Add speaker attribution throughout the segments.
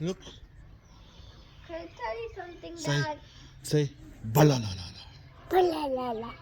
Speaker 1: Oops.
Speaker 2: Can I tell you something,
Speaker 1: Say,
Speaker 2: Dad?
Speaker 1: say, balalalala.
Speaker 2: Ba-la-la-la.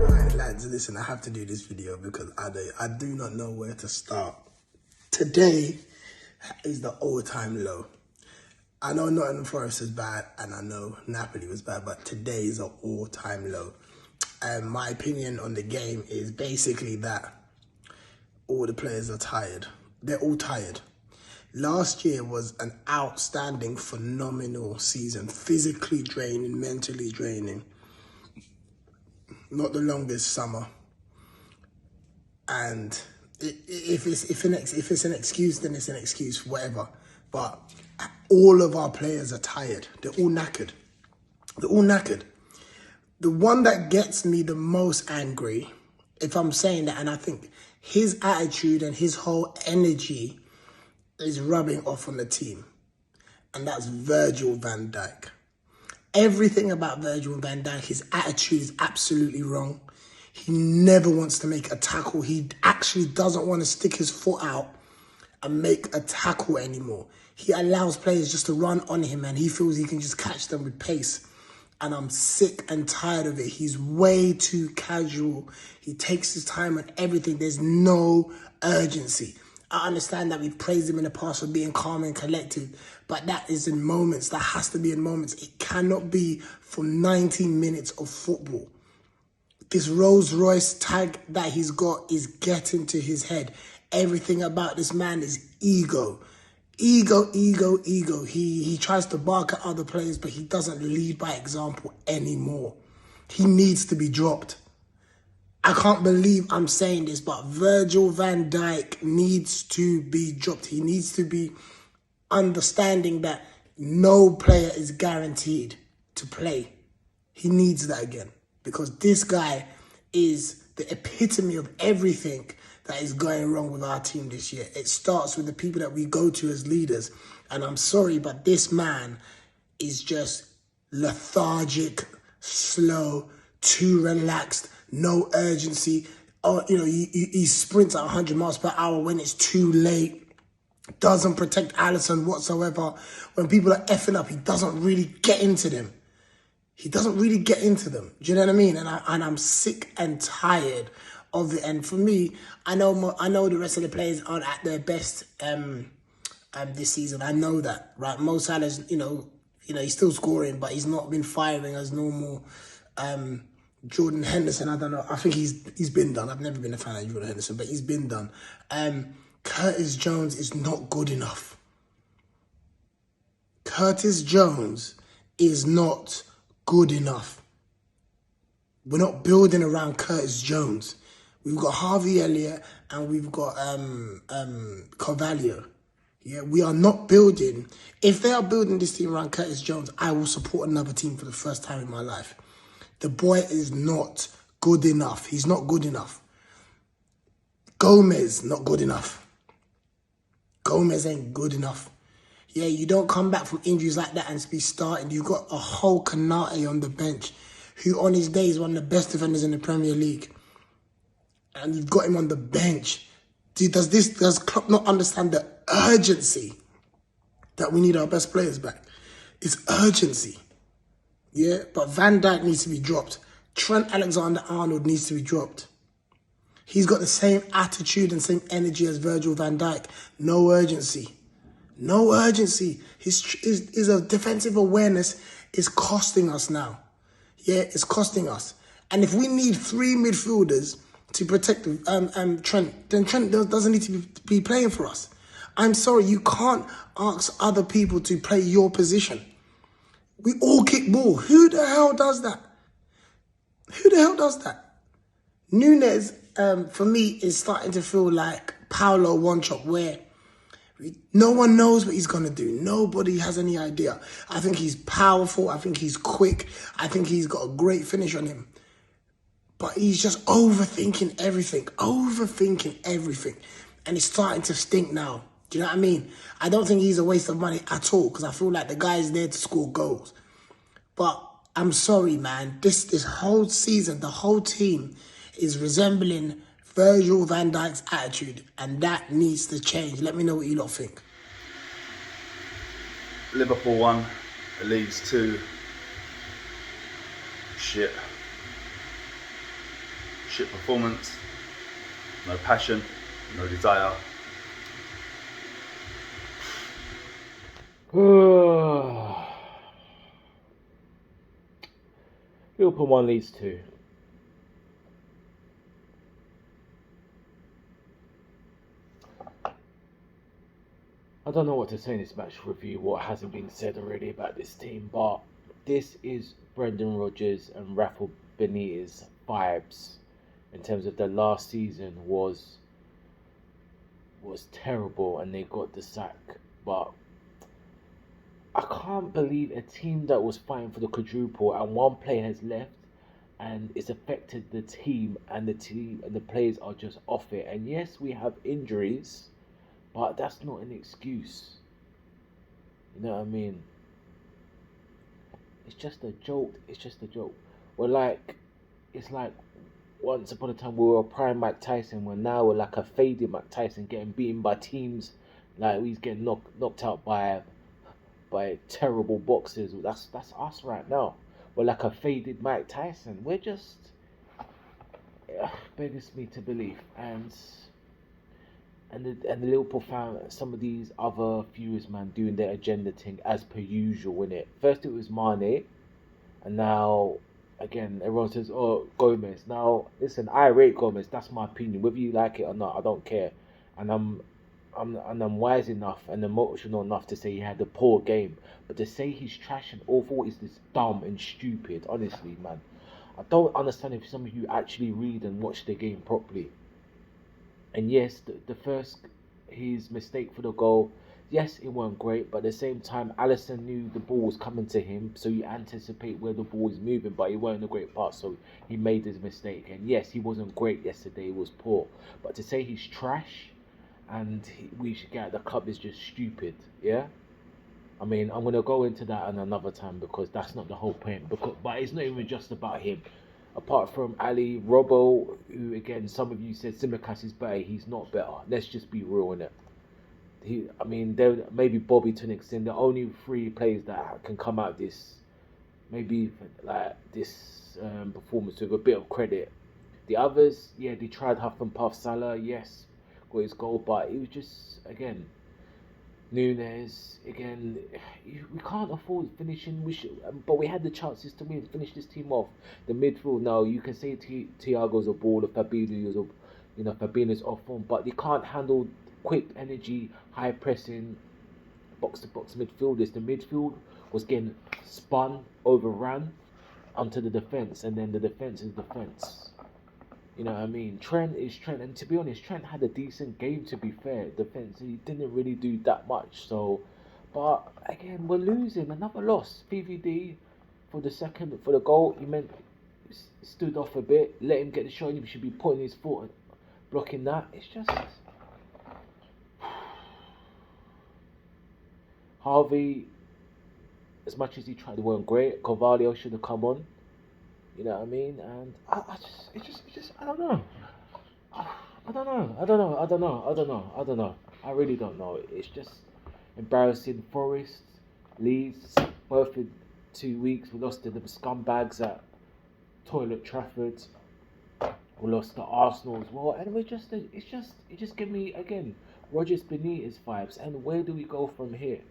Speaker 3: Alright, lads, listen, I have to do this video because I do not know where to start. Today is the all-time low. I know Nottingham Forest is bad and I know Napoli was bad, but today is an all-time low. My opinion on the game is basically that all the players are tired. They're all tired. Last year was an outstanding, phenomenal season. Physically draining, mentally draining. Not the longest summer. And if it's an excuse, then it's an excuse, whatever. But all of our players are tired. They're all knackered. They're all knackered. The one that gets me the most angry, if I'm saying that, and I think his attitude and his whole energy is rubbing off on the team, and that's Virgil van Dijk. Everything about Virgil van Dijk, his attitude is absolutely wrong. He never wants to make a tackle. He actually doesn't want to stick his foot out and make a tackle anymore. He allows players just to run on him and he feels he can just catch them with pace. And I'm sick and tired of it. He's way too casual. He takes his time on everything. There's no urgency. I understand that we've praised him in the past for being calm and collected, but that is in moments. That has to be in moments. It cannot be for 90 minutes of football. This Rolls Royce tag that he's got is getting to his head. Everything about this man is ego. Ego, ego, ego. He tries to bark at other players, but he doesn't lead by example anymore. He needs to be dropped. I can't believe I'm saying this, but Virgil van Dijk needs to be dropped. He needs to be understanding that no player is guaranteed to play. He needs that again, because this guy is the epitome of everything that is going wrong with our team this year. It starts with the people that we go to as leaders. And I'm sorry, but this man is just lethargic, slow, too relaxed, no urgency. Oh, he sprints at 100 miles per hour when it's too late. Doesn't protect Alisson whatsoever. When people are effing up, he doesn't really get into them. He doesn't really get into them. Do you know what I mean? And I'm sick and tired of it. And for me, I know the rest of the players aren't at their best this season. I know that, right? Mo Salah's, he's still scoring, but he's not been firing as normal. Jordan Henderson, I don't know. I think he's been done. I've never been a fan of Jordan Henderson, but he's been done. Curtis Jones is not good enough. Curtis Jones is not good enough. We're not building around Curtis Jones. We've got Harvey Elliott and we've got Carvalho. Yeah, we are not building. If they are building this team around Curtis Jones, I will support another team for the first time in my life. The boy is not good enough. He's not good enough. Gomez, not good enough. Gomez ain't good enough. Yeah, you don't come back from injuries like that and be starting. You've got a whole Kanate on the bench, who on his day is one of the best defenders in the Premier League. And you've got him on the bench. Does Klopp not understand the urgency that we need our best players back? It's urgency. Yeah, but Van Dijk needs to be dropped. Trent Alexander-Arnold needs to be dropped. He's got the same attitude and same energy as Virgil van Dijk. No urgency. No urgency. His defensive awareness is costing us now. Yeah, it's costing us. And if we need three midfielders to protect Trent, then Trent doesn't need to be playing for us. I'm sorry, you can't ask other people to play your position. We all kick ball. Who the hell does that? Who the hell does that? Nunes, for me, is starting to feel like Paulo Wanchope, where no one knows what he's going to do. Nobody has any idea. I think he's powerful. I think he's quick. I think he's got a great finish on him. But he's just overthinking everything. And it's starting to stink now. Do you know what I mean? I don't think he's a waste of money at all, because I feel like the guy's there to score goals. But I'm sorry, man. This whole season, the whole team is resembling Virgil van Dijk's attitude, and that needs to change. Let me know what you lot think.
Speaker 4: Liverpool 1, Leeds 2. Shit performance, no passion, no desire.
Speaker 5: Liverpool 1, Leeds 2. I don't know what to say in this match review, what hasn't been said already about this team, but this is Brendan Rodgers and Rafa Benitez vibes in terms of the last season was terrible and they got the sack. But I can't believe a team that was fighting for the quadruple and one player has left and it's affected the team and the players are just off it. And yes, we have injuries, but that's not an excuse. You know what I mean? It's just a joke. It's like once upon a time we were a prime Mike Tyson, when now we're like a faded Mike Tyson getting beaten by teams like he's getting knocked out by terrible boxers. That's us right now. We're like a faded Mike Tyson. We're just beggars me to believe. And the Liverpool fan, some of these other viewers, man, doing their agenda thing as per usual, innit? First it was Mane, and now again everyone says, oh, Gomez. Now listen, I rate Gomez. That's my opinion. Whether you like it or not, I don't care. And I'm wise enough and emotional enough to say he had a poor game, but to say he's trash and awful is this dumb and stupid. Honestly, man, I don't understand if some of you actually read and watch the game properly. And yes, the first, his mistake for the goal, yes, it weren't great, but at the same time, Alisson knew the ball was coming to him, so you anticipate where the ball is moving, but he weren't a great pass, so he made his mistake. And yes, he wasn't great yesterday, he was poor. But to say he's trash and we should get out of the club is just stupid, yeah? I mean, I'm going to go into that another time because that's not the whole point. But it's not even just about him. Apart from Ali, Robbo, who again, some of you said Tsimikas is better, he's not better. Let's just be real in it. There maybe Bobby to an extent, the only three players that can come out this, maybe like this performance with a bit of credit. The others, yeah, they tried huff and puff. Salah, yes, got his goal, but it was just, again, Nunes, again, we can't afford finishing. But we had the chances to win, finish this team off. The midfield now, you can say Thiago's a baller, Fabinho's off form, but they can't handle quick energy, high pressing, box to box midfielders. The midfield was getting spun, overrun onto the defense, and then the defense is defense. You know what I mean? Trent is Trent, and to be honest, Trent had a decent game. To be fair, defense, he didn't really do that much. So, but again, we're losing. Another loss. PVD for the goal. He stood off a bit, let him get the shot. He should be putting his foot and blocking that. It's just Harvey. As much as he tried, they weren't great. Carvalho should have come on. You know what I mean? And I don't know. I don't know. I really don't know. It's just embarrassing. Forest, Leeds, both in 2 weeks. We lost to the scumbags at Toilet Trafford. We lost to Arsenal as well. And it just gave me, again, Rodgers Benitez vibes. And where do we go from here?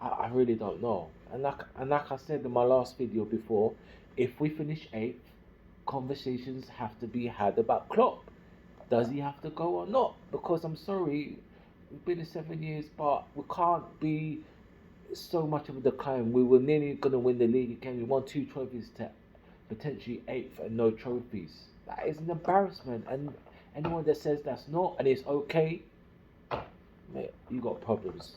Speaker 5: I really don't know. And like I said in my last video before, if we finish 8th, conversations have to be had about Klopp. Does he have to go or not? Because I'm sorry, we've been in 7 years, but we can't be so much of a decline. We were nearly going to win the league again. We won 2 trophies to potentially 8th and no trophies. That is an embarrassment. And anyone that says that's not and it's okay, mate, you got problems.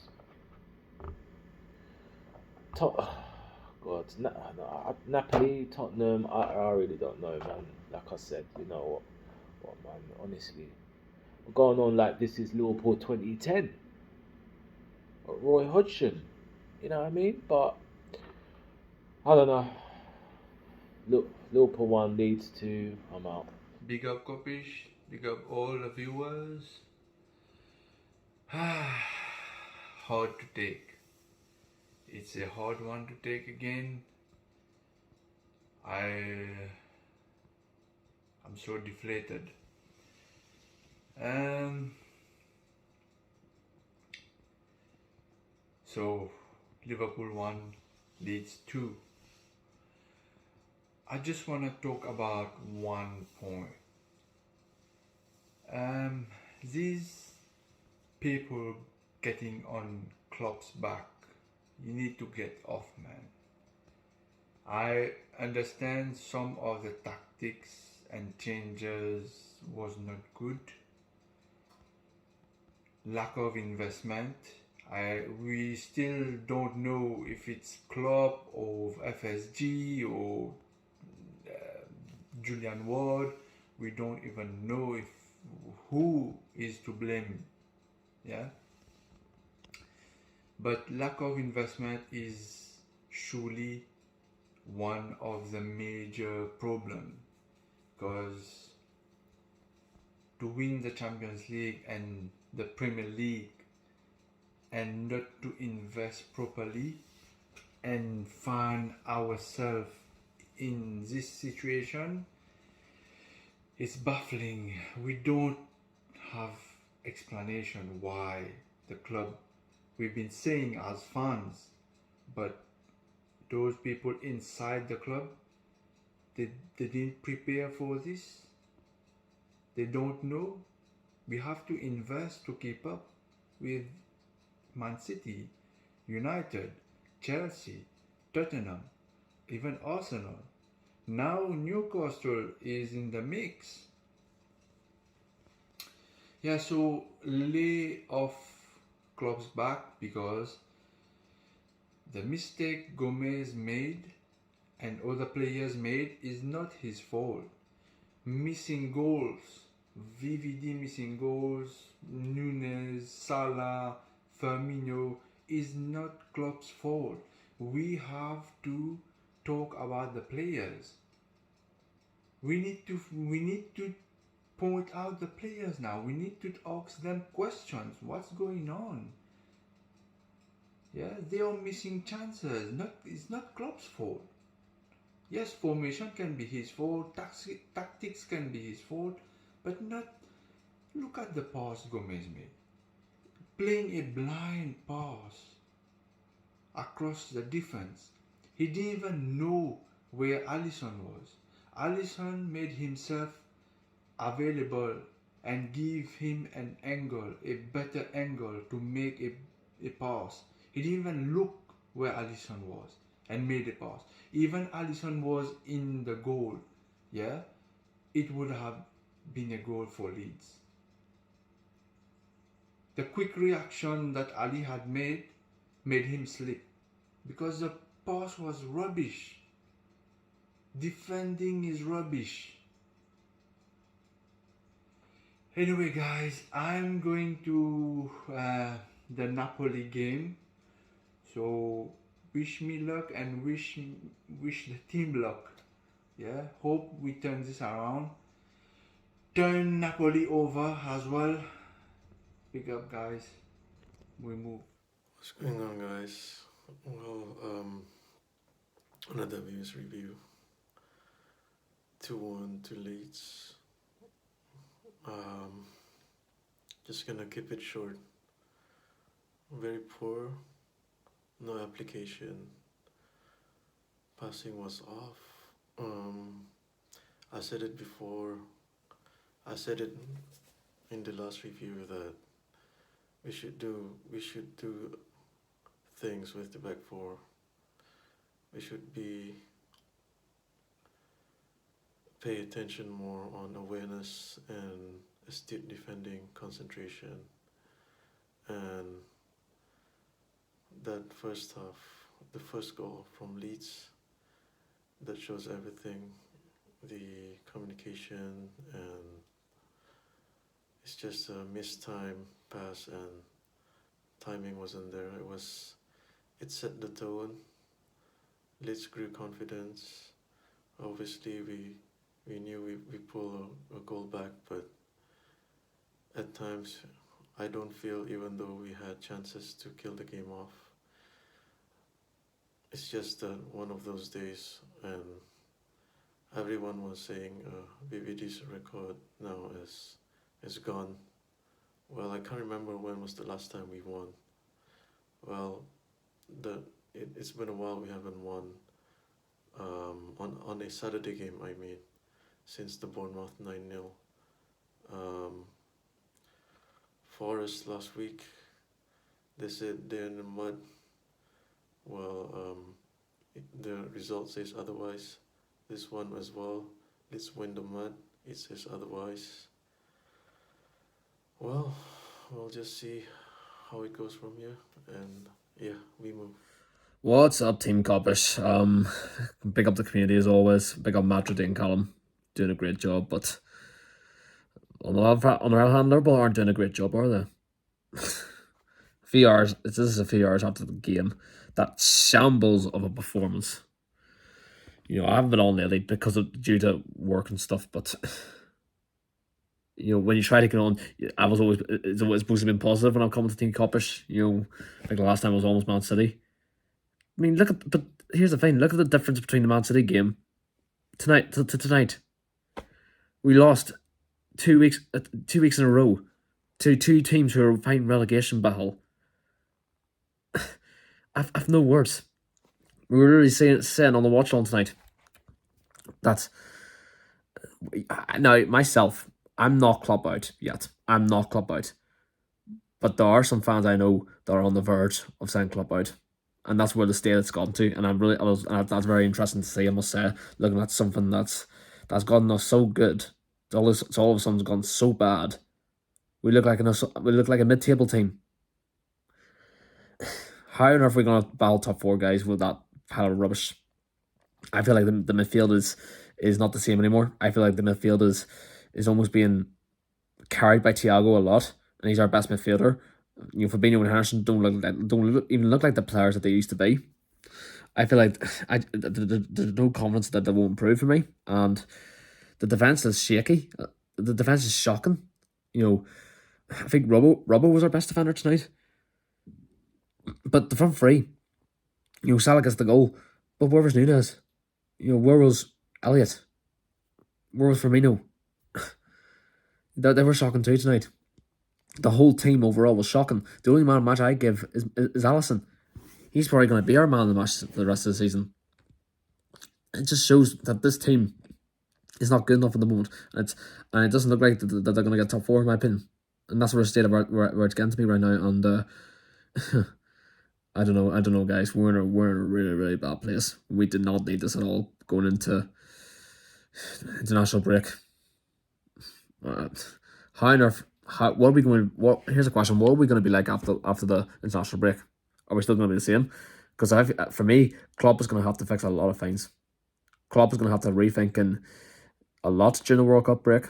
Speaker 5: Napoli, Tottenham, I really don't know, man. Like I said, you know what, man, honestly. We're going on like this is Liverpool 2010. Roy Hodgson, you know what I mean? But, I don't know. Look, Liverpool 1, Leeds 2. I'm out.
Speaker 6: Big up Kopish, big up all the viewers. Hard to take. It's a hard one to take again. I'm so deflated. So Liverpool 1, Leeds 2. I just want to talk about one point. These people getting on Klopp's back, you need to get off, man. I understand some of the tactics and changes was not good. Lack of investment. We still don't know if it's Klopp or FSG or Julian Ward. We don't even know if who is to blame. Yeah. But lack of investment is surely one of the major problems, because to win the Champions League and the Premier League and not to invest properly and find ourselves in this situation, it's baffling. We don't have explanation why the club, we've been saying as fans, but those people inside the club, they didn't prepare for this. They don't know. We have to invest to keep up with Man City, United, Chelsea, Tottenham, even Arsenal. Now Newcastle is in the mix. Yeah, so lay off Klopp's back, because the mistake Gomez made and other players made is not his fault. Missing goals, VVD missing goals, Nunes, Salah, Firmino is not Klopp's fault. We have to talk about the players. We need to point out the players now. We need to ask them questions. What's going on? Yeah, they are missing chances. It's not Klopp's fault. Yes, formation can be his fault, tactics can be his fault, but not. Look at the pass Gomez made. Playing a blind pass across the defense. He didn't even know where Alisson was. Alisson made himself available and give him an angle, a better angle to make a pass. He didn't even look where Alisson was and made a pass. Even Alisson was in the goal, yeah, it would have been a goal for Leeds. The quick reaction that Ali had made him slip, because the pass was rubbish. Defending is rubbish. Anyway guys, I'm going to the Napoli game, so wish me luck and wish the team luck. Yeah, hope we turn this around. Turn Napoli over as well. Big up guys. We move.
Speaker 1: What's going on, guys? Well, another Views review. 2-1 to Leeds. Just gonna keep it short. Very poor. No application. Passing was off. I said it before. I said it in the last review that we should do things with the back four. We should pay attention more on awareness and astute defending, concentration, and that first half, the first goal from Leeds, that shows everything. The communication, and it's just a missed time pass and timing wasn't there. It set the tone. Leeds grew confidence. Obviously, we knew we pull a goal back, but at times I don't feel, even though we had chances to kill the game off, it's just that one of those days, and everyone was saying BBD's record now is gone. Well, I can't remember when was the last time we won. Well, it's been a while we haven't won on a Saturday game, I mean, since the Bournemouth 9-0. Forest last week, they said they're in the mud. Well, the result says otherwise. This one as well, let's win the mud, it says otherwise. Well, we'll just see how it goes from here, and yeah, we move.
Speaker 7: What's up, Team Kopish? Big up the community as always. Big up Matthew and Callum, doing a great job. But on the other hand, Liverpool aren't doing a great job, are they? This is a few hours after the game. That shambles of a performance. You know, I haven't been on lately due to work and stuff, but you know, when you try to get on, it's always supposed to be positive when I'm coming to Team Kopish. You know, like the last time I was almost Man City. I mean, but here's the thing. Look at the difference between the Man City game tonight to tonight. We lost 2 weeks in a row to two teams who are fighting relegation battle. I've no words. We were really saying on the watch on tonight that now myself, I'm not club out yet. I'm not club out, but there are some fans I know that are on the verge of saying club out. And that's where the state it's gone to, and that's very interesting to see. I must say, looking at something that's gotten us so good, all of a sudden gone so bad. We look like a mid-table team. How on earth are we going to battle top four, guys, with that pile of rubbish? I feel like the midfield is not the same anymore. I feel like the midfield is almost being carried by Thiago a lot, and he's our best midfielder. You know, Fabinho and Henderson don't even look like the players that they used to be. I feel like there's no confidence that they won't improve for me, and the defense is shaky. The defense is shocking. You know, I think Robbo was our best defender tonight, but the front three, you know, Salah gets the goal, but where was Nunes? You know, where was Elliott? Where was Firmino? They were shocking too tonight. The whole team overall was shocking. The only man of the match I give is Alisson. He's probably going to be our man of the match for the rest of the season. It just shows that this team is not good enough at the moment, and it doesn't look like that they're going to get top four, in my opinion. And that's where it's where it's getting to me right now. And I don't know, guys. We're in a really, really bad place. We did not need this at all going into international break. What are we going? Here's a question: what are we going to be like after the international break? Are we still going to be the same? Because for me, Klopp is going to have to fix a lot of things. Klopp is going to have to rethink a lot during the World Cup break.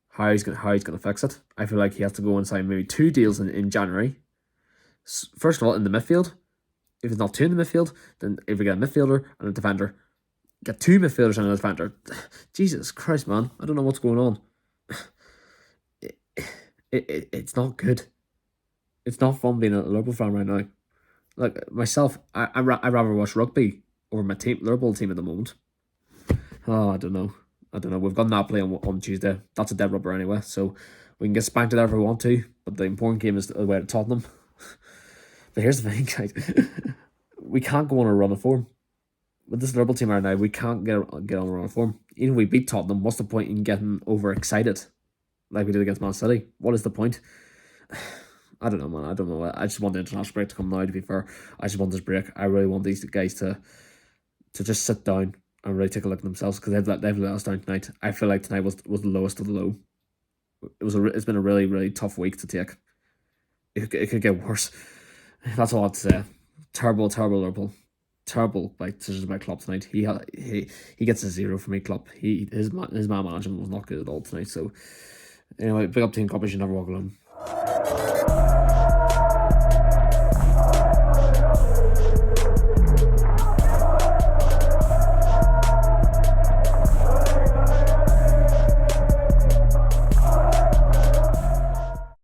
Speaker 7: How he's going to fix it. I feel like he has to go and sign maybe 2 deals in January. First of all, in the midfield. If it's not 2 in the midfield, then if we get a midfielder and a defender, get 2 midfielders and a defender. Jesus Christ, man! I don't know what's going on. It's not good. It's not fun being a Liverpool fan right now. Like myself, I rather watch rugby over my Liverpool team at the moment. Oh, I don't know. We've got Napoli on Tuesday. That's a dead rubber anyway, so we can get spanked there if we want to. But the important game is away to Tottenham. But here's the thing, guys. We can't go on a run of form. With this Liverpool team right now, we can't get on a run of form. Even if we beat Tottenham, what's the point in getting overexcited like we did against Man City? What is the point? I don't know, man. I don't know. I just want the international break to come now, to be fair. I just want this break. I really want these guys to just sit down and really take a look at themselves, because they've let us down tonight. I feel like tonight was the lowest of the low. It's been a really, really tough week to take. It could get worse. That's all I have to say. Terrible Liverpool. Terrible decisions by Klopp tonight. He gets a 0 for me, Klopp. His man management was not good at all tonight. So anyway, big up Team Kopish, you never walk alone.